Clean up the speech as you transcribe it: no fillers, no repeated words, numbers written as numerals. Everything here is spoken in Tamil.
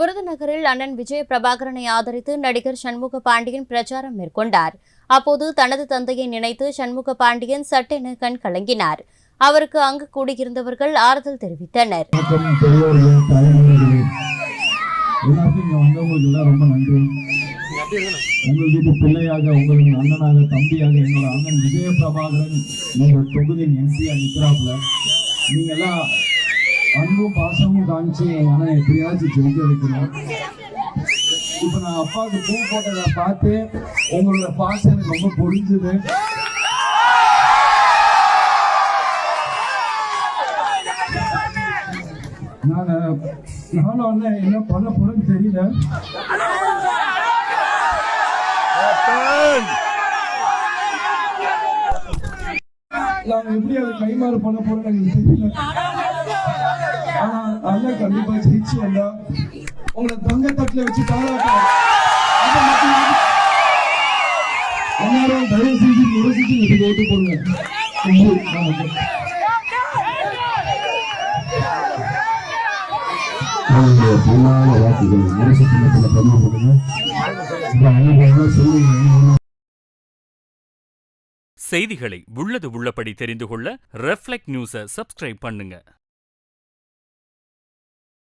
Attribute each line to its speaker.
Speaker 1: விருதுநகரில் அண்ணன் விஜய பிரபாகரனை ஆதரித்து நடிகர் சண்முக பாண்டியன் பிரச்சாரம் மேற்கொண்டார். அப்போது தனது தந்தையை நினைத்து சண்முக பாண்டியன் சட்டென கண் கலங்கினார். அவருக்கு அங்கு கூடியிருந்தவர்கள் ஆறுதல் தெரிவித்தனர்.
Speaker 2: உங்கள் வீட்டு பிள்ளையாக, உங்களின் அண்ணனாக, தம்பியாக என்னோட அண்ணன் விஜய பிரபாகரன் உங்கள் தொகுதியின் எம்பியா நிற்கிறாப்புல. நீங்க எல்லாம் அன்பும் பாசமும் காமிச்சு என் அண்ணன் எப்படியாச்சும் ஜெயிக்க வைக்கணும். இப்ப நான் அப்பாவுக்கு பூ போட்டதை பார்த்து உங்களோட பாசம் எனக்கு ரொம்ப புரிஞ்சுது. நானும் அண்ணன் என்ன பண்ண போறேன்னு தெரியல. நாங்க எப்படி அதை கைமாறு பண்ண போறோம்னு எனக்கு தெரியல. ஆனா அண்ணன் கண்டிப்பா ஜெயிச்சு வந்தா உங்களை தங்க தட்டுல வச்சு தாளாட்டாரு. எல்லாரும் தயவு செஞ்சு யோசிச்சு இதுக்கு ஓட்டு போடுங்க.
Speaker 3: செய்திகளை உள்ளது உள்ளபடி தெரிந்து கொள்ள ரெஃப்ளெக்ட் நியூஸை சப்ஸ்கிரைப் பண்ணுங்க.